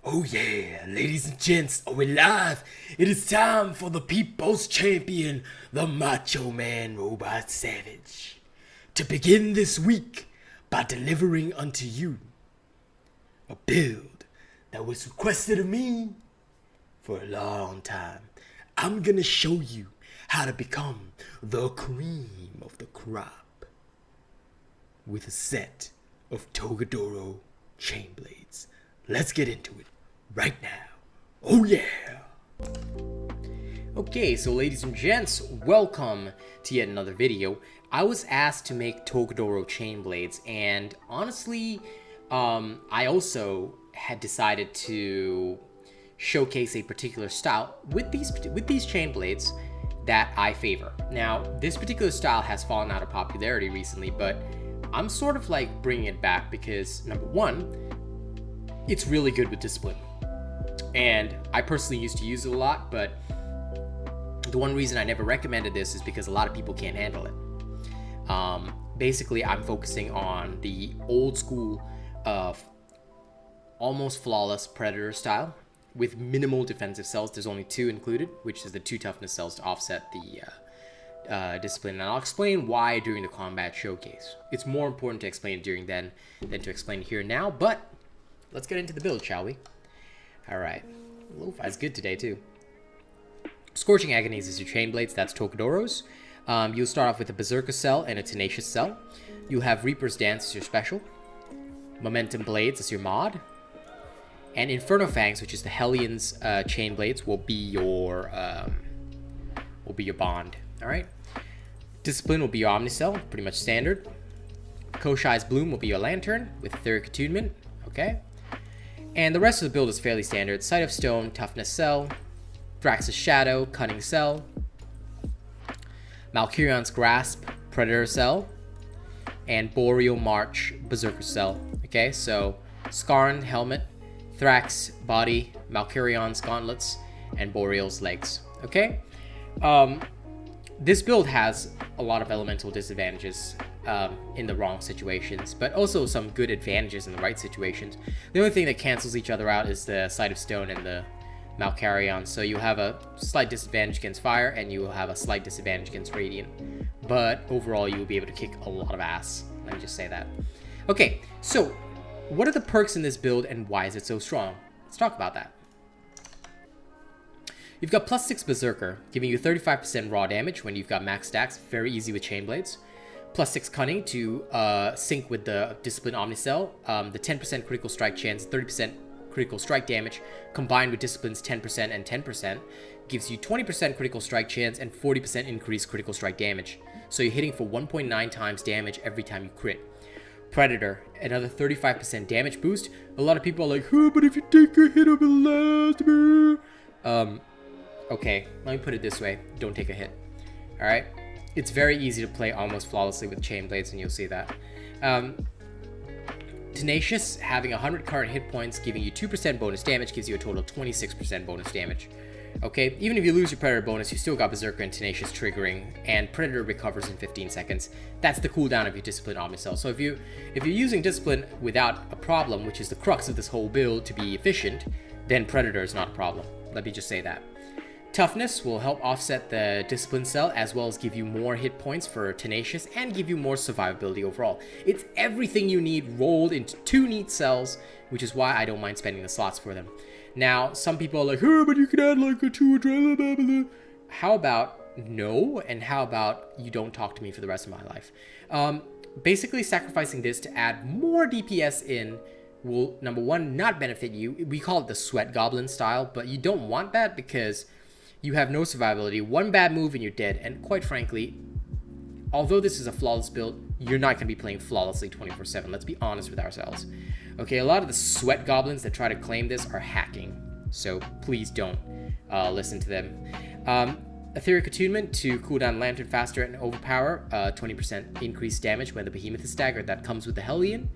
Oh yeah, ladies and gents, are we live? It is time for the people's champion, the Macho Man Robot Savage, to begin this week by delivering unto you a build that was requested of me for a long time. I'm gonna show you how to become the cream of the crop with a set of Torgadoro Chain Blades. Let's get into it right now. Oh yeah! Okay, so ladies and gents, welcome to yet another video. I was asked to make Torgadoro Chain Blades, and honestly, I also had decided to showcase a particular style with these chain blades that I favor. Now, this particular style has fallen out of popularity recently, but I'm sort of like bringing it back because, number one, it's really good with discipline. And I personally used to use it a lot, but the one reason I never recommended this is because a lot of people can't handle it. Basically, I'm focusing on the old school of almost flawless Predator style with minimal defensive cells. There's only 2 included, which is the 2 toughness cells to offset the discipline. And I'll explain why during the combat showcase. It's more important to explain it during then than to explain it here and now, but let's get into the build, shall we? Alright. Lo-fi's good today, too. Scorching Agonies is your chain blades. That's Torgadoro's. You'll start off with a Berserker cell and a Tenacious cell. You'll have Reaper's Dance as your special. Momentum Blades as your mod. And Inferno Fangs, which is the Hellions chain blades, will be your bond. Alright? Discipline will be your Omnicell, pretty much standard. Koshai's Bloom will be your Lantern with Etheric Attunement. Okay? And the rest of the build is fairly standard. Sight of Stone, Toughness Cell, Thrax's Shadow, Cunning Cell, Malkurion's Grasp, Predator Cell, and Boreal March, Berserker Cell. Okay, so Skarn, Helmet, Thrax, Body, Malkurion's Gauntlets, and Boreal's Legs. Okay? This build has a lot of elemental disadvantages in the wrong situations, but also some good advantages in the right situations. The only thing that cancels each other out is the Sight of Stone and the Malkarion. So you have a slight disadvantage against fire, and you will have a slight disadvantage against radiant. But overall, you will be able to kick a lot of ass. Let me just say that. Okay, so what are the perks in this build, and why is it so strong? Let's talk about that. You've got +6 Berserker, giving you 35% raw damage when you've got max stacks. Very easy with chain blades. +6 Cunning to sync with the Discipline Omnicell. The 10% critical strike chance, 30% critical strike damage, combined with Discipline's 10% and 10%, gives you 20% critical strike chance and 40% increased critical strike damage. So you're hitting for 1.9 times damage every time you crit. Predator, another 35% damage boost. A lot of people are like, oh, but if you take a hit, it'll last. Okay, let me put it this way. Don't take a hit. Alright? It's very easy to play almost flawlessly with chain blades, and you'll see that. Tenacious, having 100 current hit points, giving you 2% bonus damage, gives you a total of 26% bonus damage. Okay, even if you lose your Predator bonus, you still got Berserker and Tenacious triggering, and Predator recovers in 15 seconds. That's the cooldown of your Discipline Omnicell. So if you're using Discipline without a problem, which is the crux of this whole build to be efficient, then Predator is not a problem. Let me just say that. Toughness will help offset the Discipline cell, as well as give you more hit points for Tenacious and give you more survivability overall. It's everything you need rolled into 2 neat cells, which is why I don't mind spending the slots for them. Now, some people are like, oh, but you can add like a 2 adrenaline, blah, blah, blah. How about no, and how about you don't talk to me for the rest of my life? Basically, sacrificing this to add more DPS in will, number one, not benefit you. We call it the Sweat Goblin style, but you don't want that because you have no survivability. One bad move and you're dead. And quite frankly, although this is a flawless build, you're not going to be playing flawlessly 24/7. Let's be honest with ourselves. Okay, a lot of the Sweat Goblins that try to claim this are hacking. So please don't listen to them. Etheric Attunement to cool down Lantern faster and overpower. 20% increased damage when the Behemoth is staggered. That comes with the Hellion.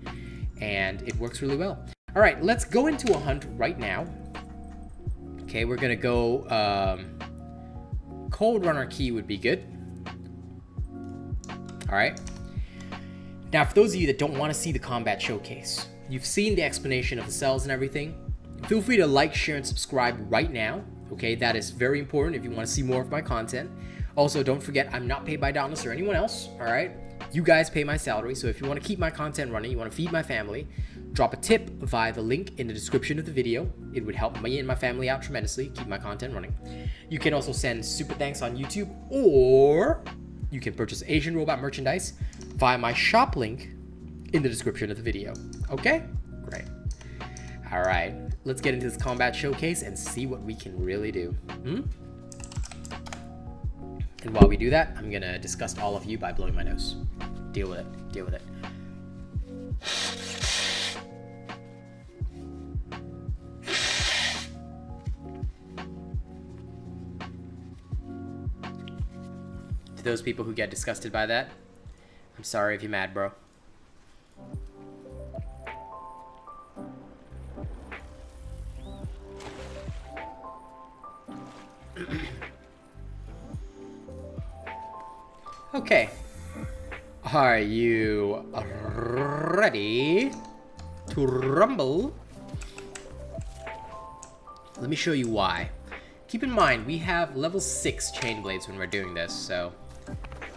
And it works really well. Alright, let's go into a hunt right now. Okay, we're gonna go Cold Runner Key would be good. Alright. Now, for those of you that don't want to see the combat showcase, you've seen the explanation of the cells and everything. Feel free to like, share, and subscribe right now. Okay, that is very important if you want to see more of my content. Also, don't forget, I'm not paid by Dauntless or anyone else, all right? You guys pay my salary, so if you want to keep my content running, you want to feed my family, drop a tip via the link in the description of the video. It would help me and my family out tremendously, keep my content running. You can also send super thanks on YouTube, or you can purchase Asian Robot merchandise via my shop link in the description of the video. Okay? Great. All right, let's get into this combat showcase and see what we can really do. And while we do that, I'm gonna disgust all of you by blowing my nose. Deal with it. Deal with it. To those people who get disgusted by that, I'm sorry if you're mad, bro. Okay. Are you ready to rumble? Let me show you why. Keep in mind, we have level 6 chain blades when we're doing this, so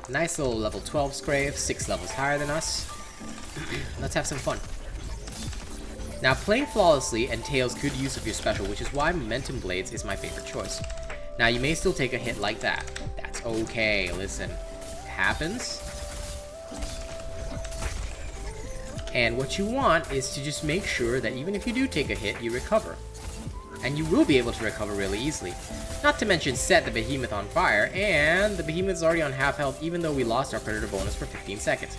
nice little level 12 Scrave, 6 levels higher than us. Let's have some fun. Now, playing flawlessly entails good use of your special, which is why Momentum Blades is my favorite choice. Now, you may still take a hit like that. That's okay, listen. Happens. And what you want is to just make sure that even if you do take a hit, you recover. And you will be able to recover really easily. Not to mention set the behemoth on fire, and the behemoth is already on half health even though we lost our predator bonus for 15 seconds.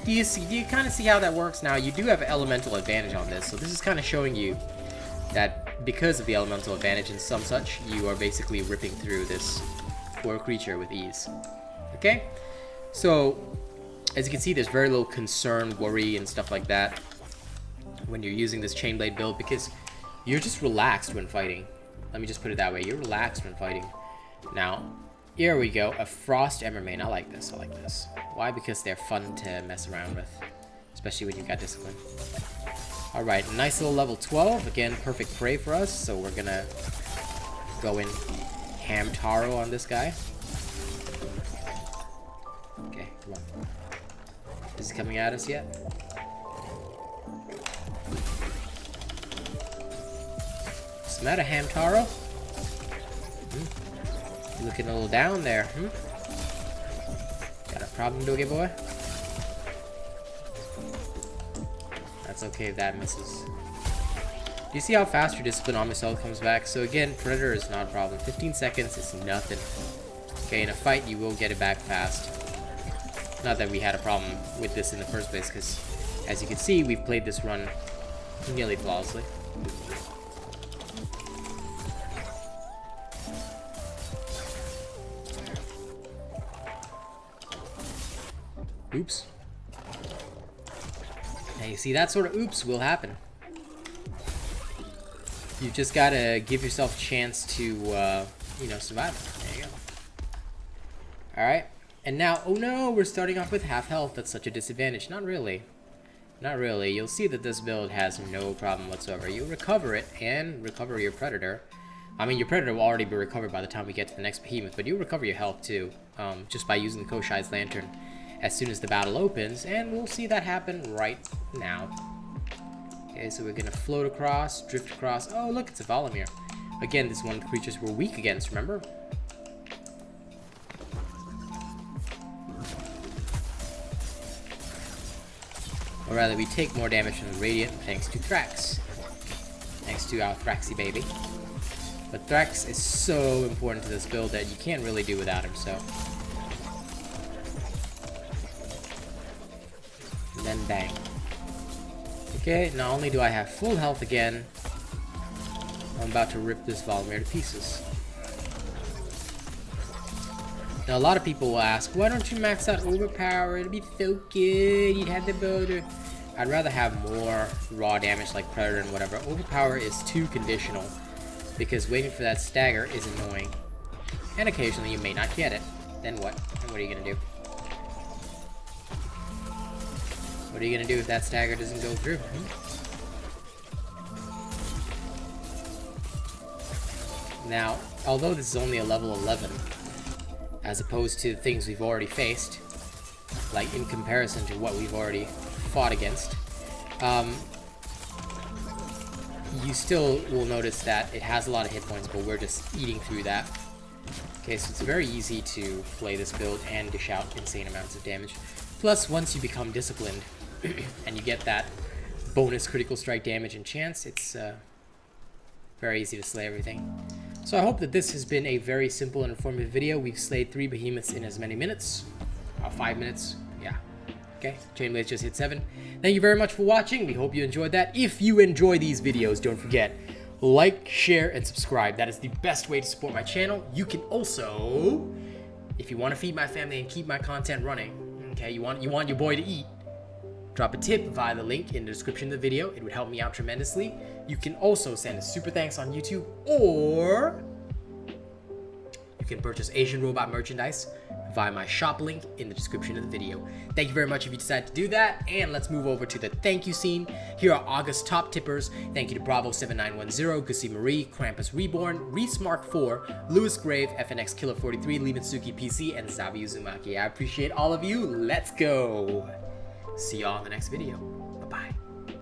Do you kind of see how that works? Now, you do have elemental advantage on this, so this is kind of showing you that because of the elemental advantage and some such, you are basically ripping through this poor creature with ease. Okay? So, as you can see, there's very little concern, worry, and stuff like that when you're using this chain blade build because you're just relaxed when fighting. Let me just put it that way. You're relaxed when fighting. Now, here we go. A Frost Emmermain. I like this. I like this. Why? Because they're fun to mess around with, especially when you've got discipline. All right, nice little level 12. Again, perfect prey for us. So we're gonna go in Hamtaro on this guy. Okay, come on. Is he coming at us yet? What's the matter, Hamtaro? You looking a little down there, Got a problem, doggy boy? That's okay if that misses. Do you see how fast your discipline on missile comes back? So again, Predator is not a problem. 15 seconds is nothing. Okay, in a fight, you will get it back fast. Not that we had a problem with this in the first place, because as you can see, we've played this run nearly flawlessly. Oops. Now you see, that sort of oops will happen. You've just got to give yourself a chance to, you know, survive. There you go. Alright. And now, oh no, we're starting off with half health. That's such a disadvantage. Not really. Not really. You'll see that this build has no problem whatsoever. You recover it and recover your Predator. I mean, your Predator will already be recovered by the time we get to the next behemoth, but you recover your health too, just by using the Koshai's Lantern as soon as the battle opens, and we'll see that happen right now. Okay, so we're gonna float across, drift across. Oh, look, it's a Valamir. Again, this is one of the creatures we're weak against, remember? Or rather, we take more damage from the Radiant thanks to Thrax. Thanks to our Thraxy baby. But Thrax is so important to this build that you can't really do without him, so. And then bang. Okay, not only do I have full health again, I'm about to rip this Valamir to pieces. Now, a lot of people will ask, why don't you max out Overpower? It'd be so good. You'd have the builder. I'd rather have more raw damage like Predator and whatever. Overpower is too conditional because waiting for that stagger is annoying. And occasionally you may not get it. Then what? And what are you going to do? What are you going to do if that stagger doesn't go through? Now, although this is only a level 11, as opposed to things we've already faced, like in comparison to what we've already fought against, you still will notice that it has a lot of hit points, but we're just eating through that. Okay, so it's very easy to play this build and dish out insane amounts of damage. Plus, once you become disciplined and you get that bonus critical strike damage and chance, it's very easy to slay everything. So I hope that this has been a very simple and informative video. We've slayed 3 behemoths in as many minutes. 5 minutes. Yeah. Okay, Chain Blades just hit 7. Thank you very much for watching. We hope you enjoyed that. If you enjoy these videos, don't forget, like, share, and subscribe. That is the best way to support my channel. You can also, if you want to feed my family and keep my content running, okay, you want your boy to eat, drop a tip via the link in the description of the video. It would help me out tremendously. You can also send a super thanks on YouTube, or you can purchase Asian Robot merchandise via my shop link in the description of the video. Thank you very much if you decide to do that, and let's move over to the thank you scene. Here are August top tippers. Thank you to Bravo7910, Gussie Marie, Krampus Reborn, Reese Mark 4, Lewis Grave, FNX Killer 43, Limitsuki PC, and Zabi Uzumaki. I appreciate all of you. Let's go. See y'all in the next video.